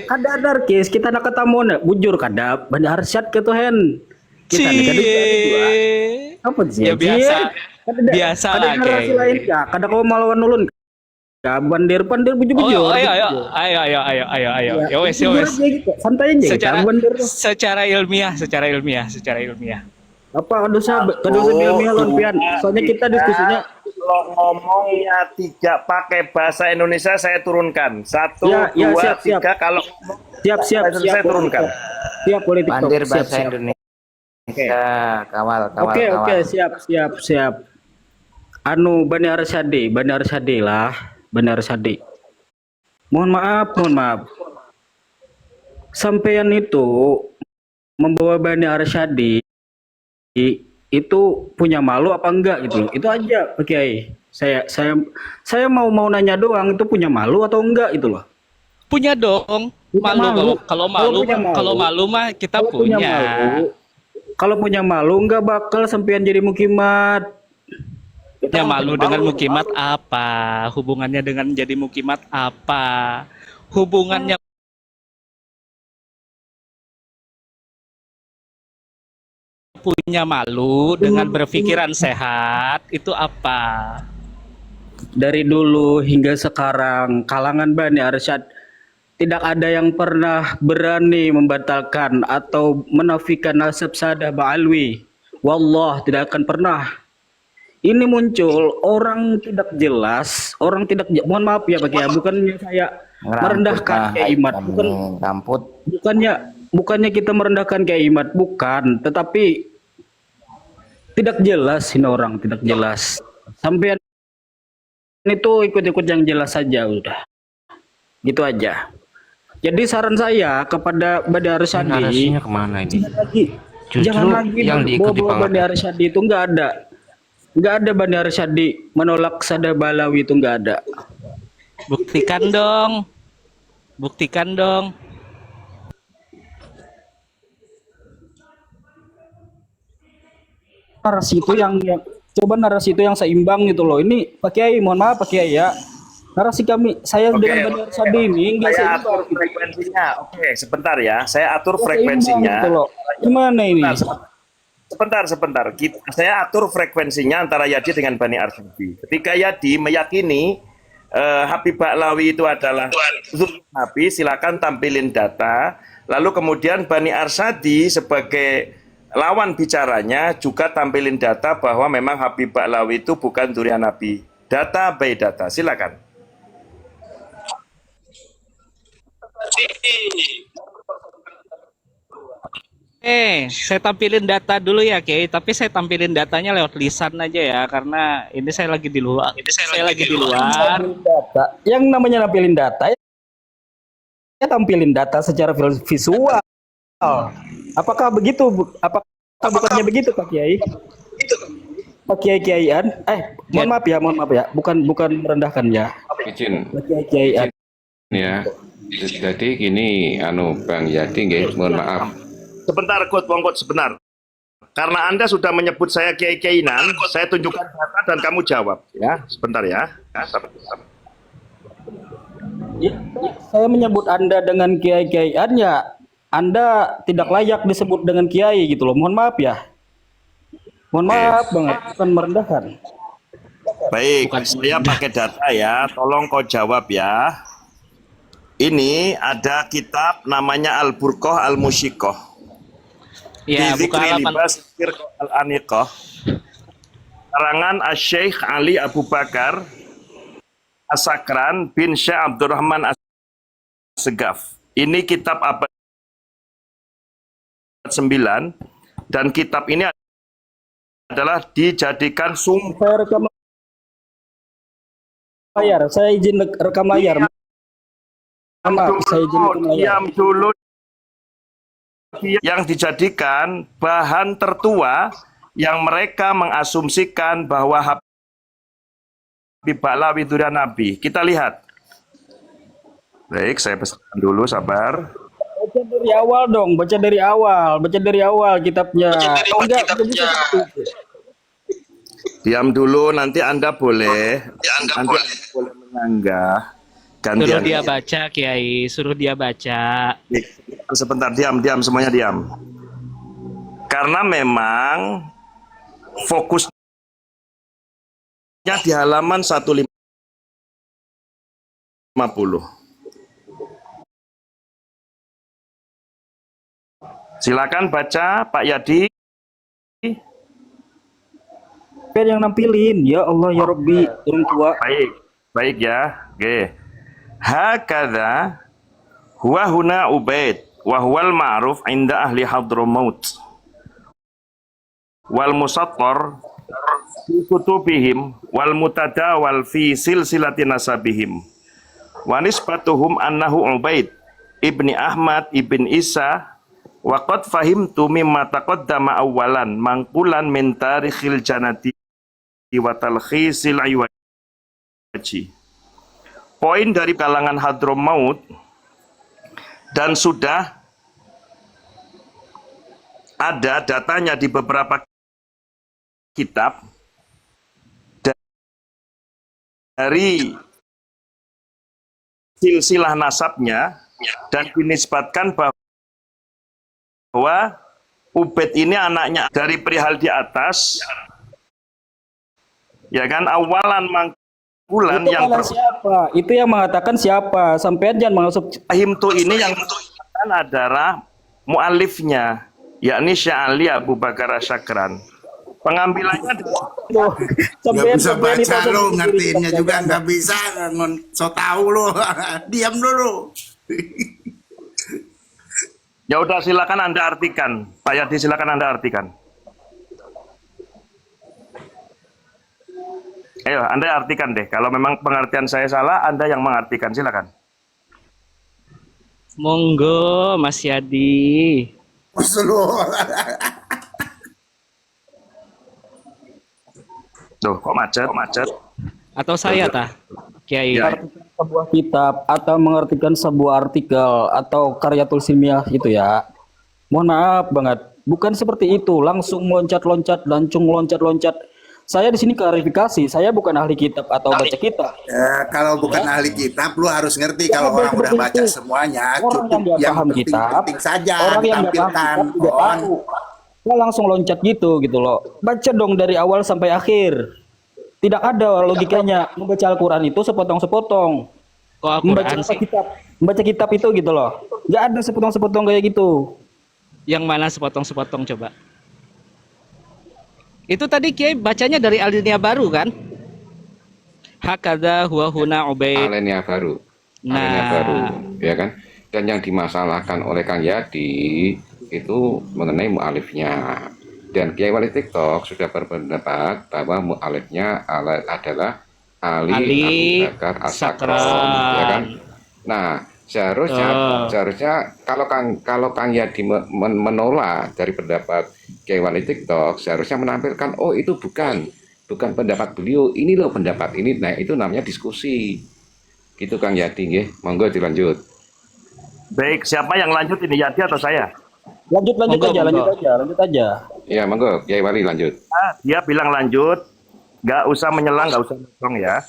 Kada anarkis, kita nak ketemu nak bujur kada Bani Arsyad ke tuh hen. Kita nih kada dua. Cie. Apa sih Ya anjir? biasa. Biasa Kada lah, narasi lain Kay. ya. Kada kau melawan ulun. Bandir Oh, bujur-bujur. ayo, ayo, ayo, ayo, ayo, ayo, ayo. Ya, Ya wes, ya bujur wes. aja gitu. Santai aja kita. Secara Bandir tuh. secara ilmiah, secara ilmiah, secara ilmiah. Apa dosa dosa Satu, ilmiah lawan pian. dua, Soalnya kita diskusinya tiga. Kalau ngomongnya tidak pakai bahasa Indonesia saya turunkan. Satu, ya, ya dua, siap siap. tiga. Kalau ngomong Siap siap bahasa siap. saya turunkan. Siap politik talk. Bandir Siap bahasa siap. Indonesia. Oke. Kawal, kawal, Oke kawal. oke siap siap siap. Anu Bani Arsyadi lah, Bani Arsyadi. Mohon maaf. Sampean itu membawa Bani Arsyadi itu punya malu apa enggak gitu loh. Itu aja Pak Kiai. Saya mau nanya doang itu punya malu atau enggak itu loh. Punya dong. Punya Malu malu. kalau Kalau punya malu. kalau malu mah kita Kalau punya punya. malu, kalau punya malu enggak bakal sampean jadi mukimat. Ya malu dengan mukimat apa? Hubungannya dengan jadi mukimat apa? Hubungannya punya malu dengan berpikiran sehat itu apa? Dari dulu hingga sekarang kalangan Bani Arsyad tidak ada yang pernah berani membatalkan atau menafikan nasab Sadah Ba'alwi. Wallah tidak akan pernah. Ini muncul orang tidak jelas, mohon maaf ya Pak ya, bukannya saya merendahkan Kiai Imad, bukannya kita merendahkan Kiai Imad, bukan, tetapi tidak jelas ini orang, tidak jelas. Sampai itu ikut-ikut yang jelas saja udah. Gitu aja. Jadi saran saya kepada Bani Arsyadi, Narasinya kemana ini? jangan lagi yang diikuti bawa Bani Arsyadi itu nggak ada Bani Arsyadi menolak Sadah Balawi itu nggak ada. Buktikan dong. Buktikan dong. Narasi itu yang coba narasi itu yang seimbang gitu loh. Ini Pak Kiai, mohon maaf Pak Kiai ya. Narasi saya dengan Bani Arsyadi ini nggak Saya seimbang. atur frekuensinya. Oke, sebentar ya. Saya atur Nggak frekuensinya. seimbang gitu loh. Gimana ini? Sebentar. Saya atur frekuensinya antara Yadi dengan Bani Arsyadi. Ketika Yadi meyakini Habib Ba'lawi itu adalah Nabi, silakan tampilin data. Lalu kemudian Bani Arsyadi sebagai lawan bicaranya juga tampilin data bahwa memang Habib Ba'lawi itu bukan durian Nabi. Data by data, silakan. Saya tampilin data dulu ya, Kiai. Tapi saya tampilin datanya lewat lisan aja ya, karena ini saya lagi di luar. Saya lagi di luar. Data. Yang namanya nampilin data ya tampilin data secara visual. Apakah begitu? Apakah bukannya begitu Pak Kiai? Pak Kiaian? Mohon maaf ya. Bukan merendahkan ya. Izin, Pak Kiaian. ya. Jadi gini, Bang Yadi, nggih, mohon maaf. Sebentar, Bongkot, sebentar. Karena Anda sudah menyebut saya kiai-kiainan, saya tunjukkan data dan kamu jawab. Ya, sebentar ya. Ya, saya menyebut Anda dengan kiai-kiaian ya, Anda tidak layak disebut dengan kiai gitu loh. Mohon maaf ya. Mohon maaf banget, bukan merendahkan. Baik, saya pakai data ya. Tolong kau jawab ya. Ini ada kitab namanya Al-Burqah Al-Musyiqah. Ya, buka halaman. Al-Aniqah. Karangan Asy-Syaikh Ali Abu Bakar As-Sakran bin Syekh Abdurrahman As-Segaf. Ini kitab abad 9 dan kitab ini adalah dijadikan sumber. Saya rekam layar, saya izin rekam layar. Maaf, saya izin rekam layar. Diam dulu. Yang dijadikan bahan tertua yang mereka mengasumsikan bahwa Habib Ba'lawi durian Nabi. Kita lihat. Baik, saya pesankan dulu, sabar. Baca dari awal dong, baca dari awal kitabnya. Diam dulu, nanti Anda boleh, nanti Anda boleh menyanggah. Gantian. dia baca, Kiai. Suruh dia baca. Sebentar, diam, semuanya diam. Karena memang fokusnya di halaman 150. Silakan baca, Pak Yadi. Siapa yang nampilin? Ya Allah ya Rabbi, orang tua. Baik ya. Oke. Hakadha huwa huna Ubaid wa huwal ma'ruf inda ahli Hadramaut wal musattar fi kutubihim wal mutadawal fi silsilati nasabihim wa nisbatuhum annahu Ubaid ibni Ahmad ibn Isa wa qad fahimtu mimma taqaddama awalan mangkulan min tarikhil janati wa talkhisil iwaji. Poin dari kalangan Hadramaut dan sudah ada datanya di beberapa kitab dari silsilah nasabnya dan dinisbatkan bahwa Ubaid ini anaknya dari perihal di atas, ya kan, awalan mangkulan Itu yang siapa? Itu yang mengatakan siapa? Sampai jangan masuk. Himtu ini yang mengatakan adalah mu'alifnya, yakni Sya'ali Abu Bakar Asyakran. Pengambilannya Nggak bisa baca lo, ngertiinnya juga nggak bisa, so tau lo. Diam dulu. Ya udah, silakan Anda artikan. Pak Yadi, silakan Anda artikan. Ayo, Anda artikan deh. Kalau memang pengertian saya salah, Anda yang mengartikan. Silakan. Monggo, Mas Yadi. Tuh, kok macet? Atau saya tah, Kiai. Ya. Sebuah kitab atau mengartikan sebuah artikel atau karya tulis ilmiah gitu ya. Mohon maaf banget, bukan seperti itu. Langsung loncat-loncat, lancung loncat-loncat. Saya di sini klarifikasi, saya bukan ahli kitab atau baca kitab. Kalau bukan ahli kitab, lu harus ngerti kalau orang udah baca semuanya. Orang Cukup yang paham kitab, penting saja orang yang nggak paham ditampilkan. kitab tidak tahu. Kok langsung loncat gitu loh. Baca dong dari awal sampai akhir. Tidak ada logikanya. Membaca Al-Quran itu sepotong-sepotong. Kok Membaca Al-Quran sih? membaca kitab itu gitu loh. Nggak ada sepotong-sepotong kayak gitu. Yang mana sepotong-sepotong coba? Itu tadi Kiai bacanya dari Alinea Baru kan? Hakadha huwa huna Ubaid. Alenia baru. Alenia baru, ya kan? Dan yang dimasalahkan oleh Kang Yadi itu mengenai mu'alifnya. Dan Kiai Wali TikTok sudah berpendapat bahwa mu'alifnya adalah Ali Abu Bakar Asyakran, ya kan? Nah, seharusnya kalau Kang Yadi menolak dari pendapat Kiai Wali TikTok, seharusnya menampilkan itu bukan pendapat beliau, ini loh pendapat ini. Nah, itu namanya diskusi. Gitu Kang Yadi, nggih. Monggo dilanjut. Baik, siapa yang lanjut ini, Yadi atau saya? Lanjut aja. Ya, monggo Kiai Wali lanjut. Dia bilang lanjut, nggak usah menyelang, nggak usah ngomong ya.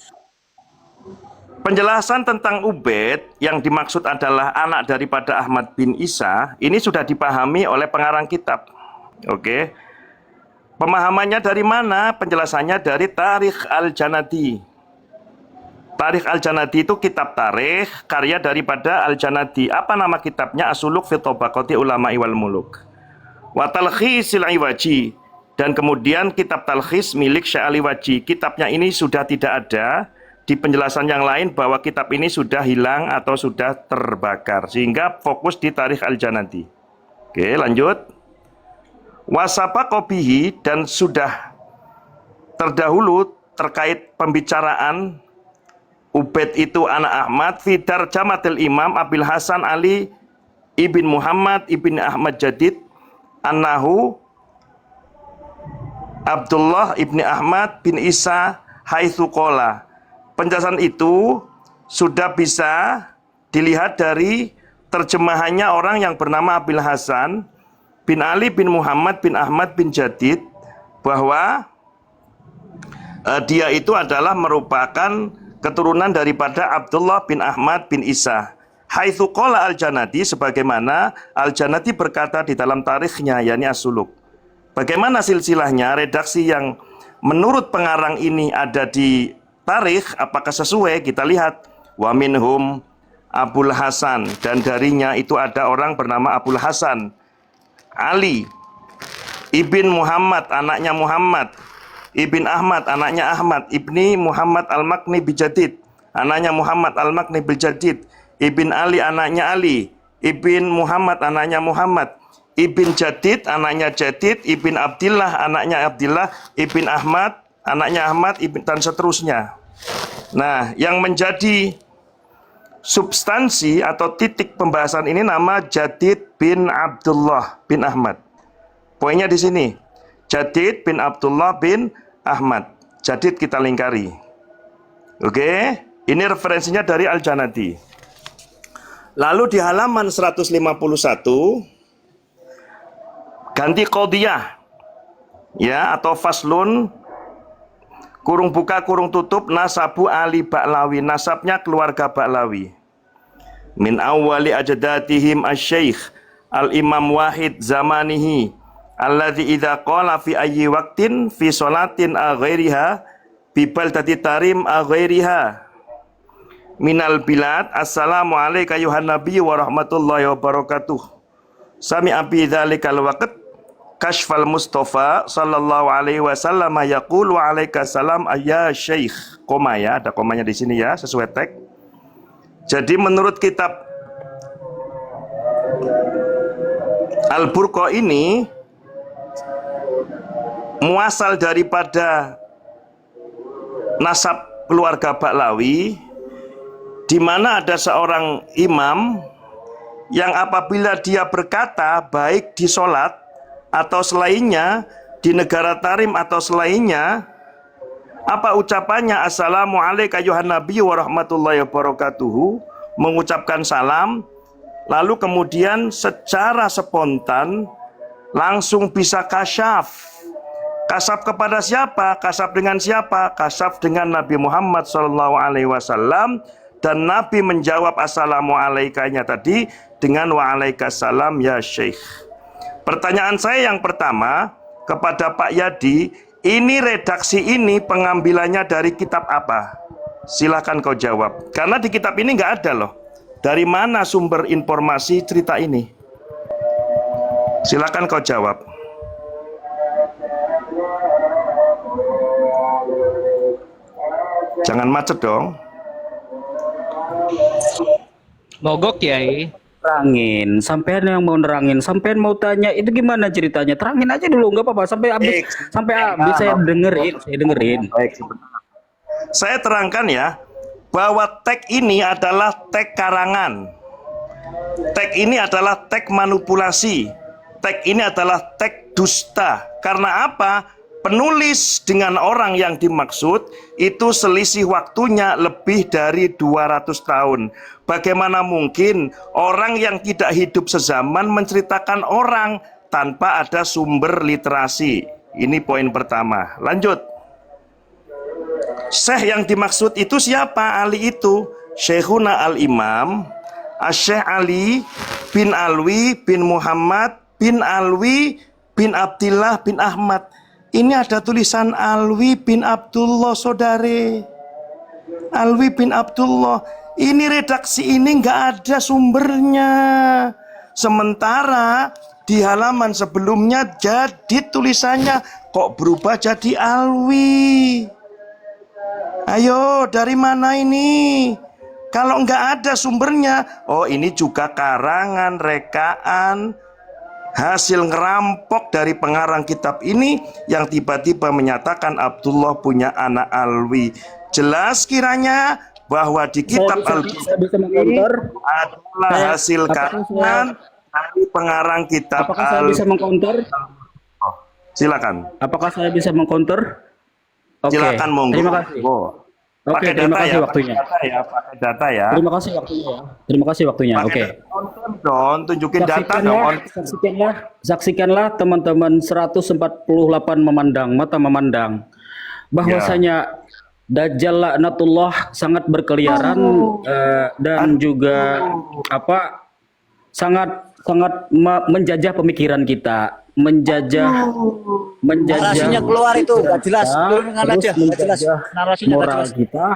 Penjelasan tentang Ubaid yang dimaksud adalah anak daripada Ahmad bin Isa, ini sudah dipahami oleh pengarang kitab. Oke. Pemahamannya dari mana? Penjelasannya dari Tarikh Al-Janadi. Tarikh Al-Janadi itu kitab tarikh karya daripada Al-Janadi. Apa nama kitabnya? As-Suluk fi Tabaqati Ulama'i wal Muluk. Wa Talkhisil Iwaji. Dan kemudian kitab talkhis milik Syekh Iwaji. Kitabnya ini sudah tidak ada. Di penjelasan yang lain bahwa kitab ini sudah hilang atau sudah terbakar. Sehingga fokus di Tarikh Al-Janadi. Oke, lanjut. Wasabaqo bihi, dan sudah terdahulu terkait pembicaraan Ubaid itu anak Ahmad fi tarjamatil Imam Abil Hasan Ali ibn Muhammad ibn Ahmad Jadid annahu Abdullah ibn Ahmad bin Isa haitsu qala. Penjelasan itu sudah bisa dilihat dari terjemahannya orang yang bernama Abil Hasan bin Ali bin Muhammad bin Ahmad bin Jadid, bahwa dia itu adalah merupakan keturunan daripada Abdullah bin Ahmad bin Isa. Haitsu qala Al-Janati, sebagaimana Al-Janati berkata di dalam tarikhnya, yakni As-Suluk. Bagaimana silsilahnya, redaksi yang menurut pengarang ini ada di tarikh, apakah sesuai? Kita lihat. Wa minhum Abul Hasan, dan darinya itu ada orang bernama Abul Hasan. Ali Ibn Muhammad, anaknya Muhammad. Ibn Ahmad, anaknya Ahmad. Ibni Muhammad Al-Makni Bijadid, anaknya Muhammad Al-Makni Bijadid. Ibn Ali, anaknya Ali. Ibn Muhammad, anaknya Muhammad. Ibn Jadid, anaknya Jadid. Ibn Abdillah, anaknya Abdillah. Ibn Ahmad, anaknya Ahmad, dan seterusnya. Nah, yang menjadi substansi atau titik pembahasan ini nama Jadid bin Abdullah bin Ahmad. Poinnya di sini. Jadid bin Abdullah bin Ahmad. Jadid kita lingkari. Oke, ini referensinya dari Al-Janati. Lalu di halaman 151 ganti qodiyah ya, atau faslun kurung buka kurung tutup nasabu Ali Ba'lawi, nasabnya keluarga Ba'lawi. Min awwali ajdatihim asy-syekh al-imam wahid zamanihi alladzi idza qala fi ayyi waqtin fi sholatin aghairiha bi baldati tarim aghairiha minal bilad assalamu alayka ayuhan nabiy wa rahmatullahi wa barakatuh. Sami abi dzalikal waqt Kashfal Mustafa sallallahu alaihi wasallam yaqul wa alaika salam ayya syekh. Koma ya, ada komanya di sini ya, sesuai teks. Jadi menurut kitab Al-Burqa ini muasal daripada nasab keluarga Ba'lawi, di mana ada seorang imam yang apabila dia berkata baik di sholat atau selainnya, di negara tarim atau selainnya, apa ucapannya? Assalamu alayka ayuhan nabiy wa rahmatullahi wa barakatuhu, mengucapkan salam, lalu kemudian secara spontan langsung bisa kasyaf. Kasyaf kepada siapa? Kasyaf dengan siapa? Kasyaf dengan Nabi Muhammad SAW, dan Nabi menjawab assalamu alaikanya tadi dengan wa alaikasalam ya syekh. Pertanyaan saya yang pertama kepada Pak Yadi, ini redaksi ini pengambilannya dari kitab apa? Silakan kau jawab. Karena di kitab ini nggak ada loh. Dari mana sumber informasi cerita ini? Silakan kau jawab. Jangan macet dong. Mogok Yai. Terangin, sampean yang mau nerangin, sampean mau tanya itu gimana ceritanya, terangin aja dulu, nggak apa-apa, sampai habis saya dengerin. Baik, sebentar. Saya terangkan ya, bahwa teks ini adalah teks karangan. Teks ini adalah teks manipulasi. Teks ini adalah teks dusta. Karena apa? Penulis dengan orang yang dimaksud itu selisih waktunya lebih dari 200 tahun. Bagaimana mungkin orang yang tidak hidup sezaman menceritakan orang tanpa ada sumber literasi? Ini poin pertama. Lanjut. Syekh yang dimaksud itu siapa? Ali itu Syekhuna Al-Imam Asy-Syekh Ali bin Alwi bin Muhammad bin Alwi bin Abdillah bin Ahmad. Ini ada tulisan Alwi bin Abdullah, saudare. Alwi bin Abdullah. Ini redaksi ini nggak ada sumbernya. Sementara di halaman sebelumnya jadi tulisannya kok berubah jadi Alwi. Ayo, dari mana ini? Kalau nggak ada sumbernya, oh ini juga karangan, rekaan, hasil ngerampok dari pengarang kitab ini yang tiba-tiba menyatakan Abdullah punya anak Alwi. Jelas kiranya bahwa di kitab Al-Burqa adalah hasil karangan dari pengarang kitab Apakah saya bisa mengcounter? Silakan. Apakah saya bisa mengcounter? Oke. Silakan monggo. Terima kasih. Oke, Pakai terima data kasih ya, waktunya. pakai data ya. Terima kasih waktunya ya. Terima kasih waktunya. Oke. Nonton dong, tunjukin data dong. Saksikanlah teman-teman 148 mata memandang bahwasanya Dajjal laknatullah sangat berkeliaran dan juga apa sangat sangat menjajah pemikiran kita, menjajah Narasinya keluar itu nggak jelas. kita, Dengar terus aja, nggak jelas. menjajah Narasinya nggak moral jelas. kita,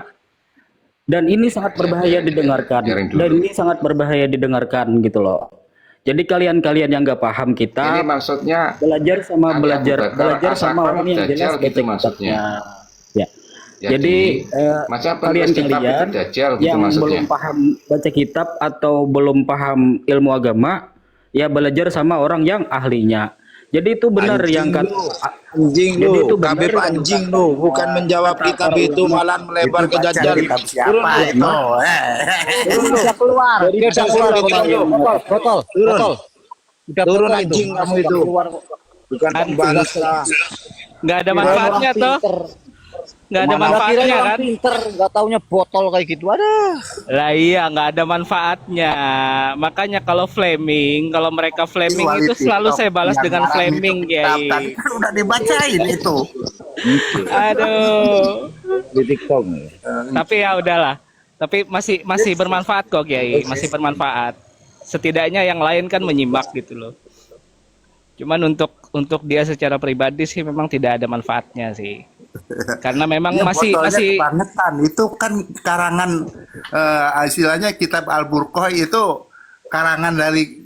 dan ini sangat berbahaya didengarkan, biarin dulu. dan ini sangat berbahaya didengarkan gitu loh. Jadi kalian-kalian yang nggak paham Ini kitab, maksudnya belajar sama Ali Abu belajar Bakar belajar sama As-Sakron orang yang Dajjal jelas gitu baca maksudnya. kitabnya. Ya. Jadi, Jadi macam penulis kitab itu kalian-kalian Dajjal gitu yang maksudnya. belum paham baca kitab atau belum paham ilmu agama, ya belajar sama orang yang ahlinya. Jadi itu benar yang kata Anjing Jadi itu lu, benar Habib yang anjing kata- lu, bukan menjawab kata kitab para itu ulama. malah melebar ke baca Dajjal. kitab Turun siapa lu. itu? Udah keluar. Dia udah keluar itu lu. Botol. Turun. Turun anjing kamu itu. Bukan pembangsa. Nggak ada manfaatnya toh. Nggak ada manfaatnya kan? Pinter, nggak taunya botol kayak gitu. Ada. Lah iya, nggak ada manfaatnya. Makanya kalau flaming, kalau mereka flaming Wali itu selalu TikTok saya balas yang dengan ngarang flaming, itu kitab. Kiai. Tadi kan udah dibacain itu. Aduh. Di TikTok. Tapi ya udahlah. Tapi masih bermanfaat kok, Kiai. Masih bermanfaat. Setidaknya yang lain kan menyimak gitu loh. Cuman untuk dia secara pribadi sih memang tidak ada manfaatnya sih. Karena memang Ya, masih botolnya masih kebangetan. Itu kan karangan istilahnya kitab Al-Burqah itu karangan dari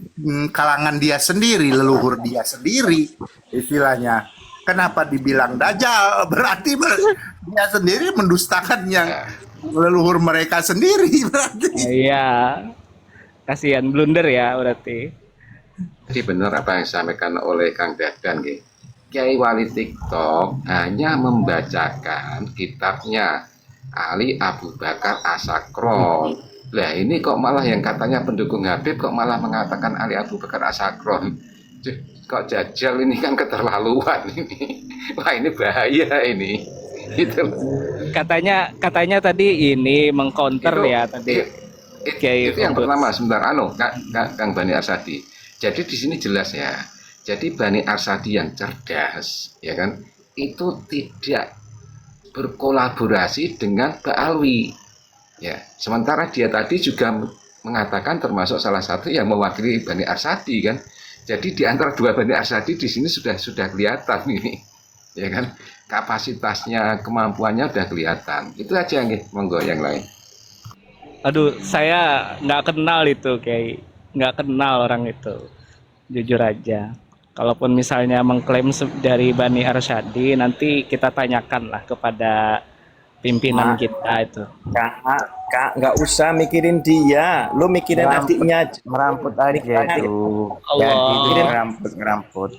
kalangan dia sendiri, leluhur dia sendiri istilahnya. Kenapa dibilang dajjal? Berarti dia sendiri mendustakan yang leluhur mereka sendiri berarti. iya. Kasihan blunder ya berarti. Jadi benar apa yang disampaikan oleh Kang Dadan, nggih. Kiai Wali TikTok hanya membacakan kitabnya Ali Abu Bakar As-Sakron. Lah ini kok malah yang katanya pendukung Habib kok malah mengatakan Ali Abu Bakar As-Sakron. Kok Dajjal ini kan keterlaluan ini. Wah ini bahaya ini. Gitu. Katanya tadi ini mengcounter Itu- ya tadi. Itu yang pertama sebentar Kang Bani Arsadi. Jadi di sini jelas ya. Jadi Bani Arsadi yang cerdas, ya kan, itu tidak berkolaborasi dengan Pak Alwi. Ya, sementara dia tadi juga mengatakan termasuk salah satu yang mewakili Bani Arsadi kan. Jadi di antara dua Bani Arsadi di sini sudah kelihatan ini, ya kan, kapasitasnya, kemampuannya sudah kelihatan. Itu aja nih, monggo yang lain. Aduh, saya nggak kenal itu, kayak nggak kenal orang itu, jujur aja. Kalaupun misalnya mengklaim dari Bani Arsyadi, nanti kita tanyakan lah kepada pimpinan kita itu. Kak, nggak usah mikirin dia. Lu mikirin adiknya aja. Meramput aja itu. Allah. Jadi ngeramput.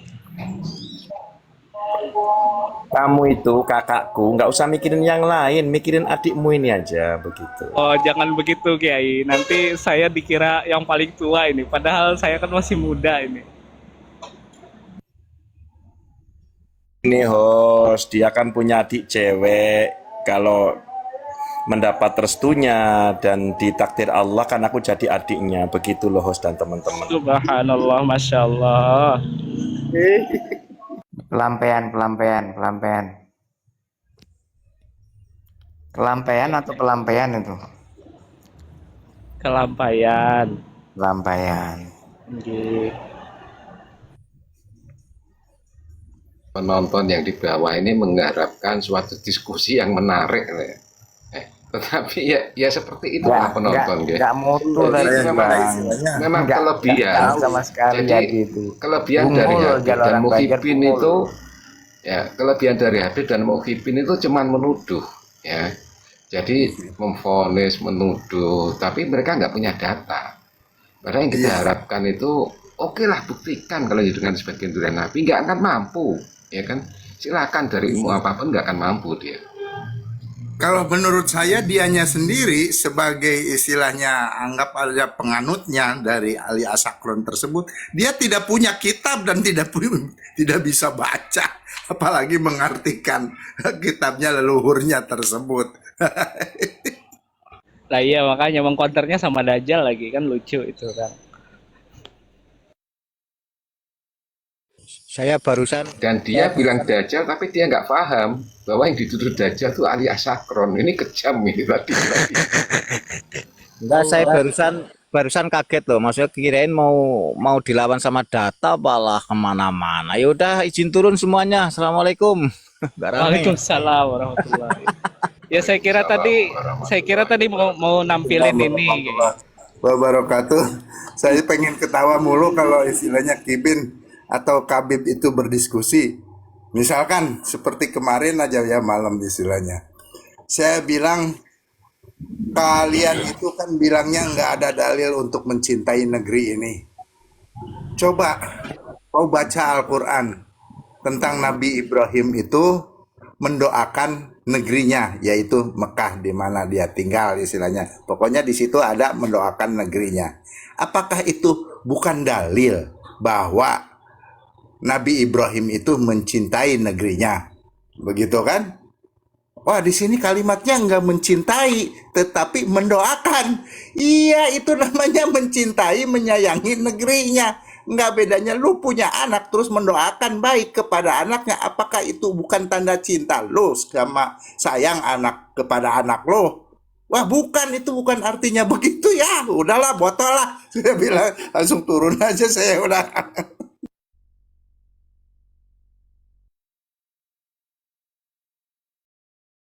Kamu itu kakakku, nggak usah mikirin yang lain, mikirin adikmu ini aja begitu. Oh, jangan begitu, Kiai. Nanti saya dikira yang paling tua ini, padahal saya kan masih muda ini. Ini host, dia kan punya adik cewek. Kalau mendapat restunya dan ditakdir Allah kan aku jadi adiknya. Begitu loh host dan teman-teman. Subhanallah, Masya Allah. Pelampian. Kelampian atau pelampian itu? Kelampaian. Pelampian. Nggih. Penonton yang di bawah ini mengharapkan suatu diskusi yang menarik, tetapi ya seperti itulah penonton, ya. Nggak mutu Jadi tadi memang Nggak kelebihan. tahu sama sekali Jadi jadi itu. kelebihan Bungul dari Habib kalau dan orang belajar Muhyiddin bungul. itu, ya kelebihan dari Habib dan Muhyiddin itu cuman menuduh, ya. Jadi memvonis, menuduh, tapi mereka nggak punya data. Padahal yang kita harapkan itu, oke lah buktikan kalau dengan sebagian dari Nabi nggak akan mampu, ya kan? Silakan dari ilmu apapun nggak akan mampu dia. Kalau menurut saya dianya sendiri sebagai istilahnya anggap aja penganutnya dari Ali As-Sakron tersebut, dia tidak punya kitab dan tidak bisa baca, apalagi mengartikan kitabnya leluhurnya tersebut. Lah iya, makanya mengkonternya sama Dajjal lagi kan lucu itu kan. Saya barusan Dan dia bilang dajjal, tapi dia nggak paham bahwa yang dituduh dajjal itu Ali Asakron. Ini kejam ini tadi. enggak, saya barusan kaget loh. Maksudnya kirain mau dilawan sama data malah kemana-mana. Ya udah izin turun semuanya. Assalamualaikum. Nggak rame. Waalaikumsalam warahmatullahi. Ya saya kira tadi mau nampilin ini. Wabarakatuh. Saya pengen ketawa mulu kalau istilahnya Kibin atau Kabib itu berdiskusi. Misalkan seperti kemarin aja ya malam istilahnya. Saya bilang kalian itu kan bilangnya nggak ada dalil untuk mencintai negeri ini. Coba kau baca Al-Quran tentang Nabi Ibrahim itu mendoakan negerinya, yaitu Mekah di mana dia tinggal istilahnya. Pokoknya di situ ada mendoakan negerinya. Apakah itu bukan dalil bahwa Nabi Ibrahim itu mencintai negerinya? Begitu kan? Wah, di sini kalimatnya nggak mencintai, tetapi mendoakan. Iya, itu namanya mencintai, menyayangi negerinya. Nggak bedanya lu punya anak terus mendoakan baik kepada anaknya. Apakah itu bukan tanda cinta lu sama sayang anak kepada anak lo? Wah, bukan, itu bukan artinya begitu ya. Udahlah, botol lah. Saya bilang langsung turun aja saya udah.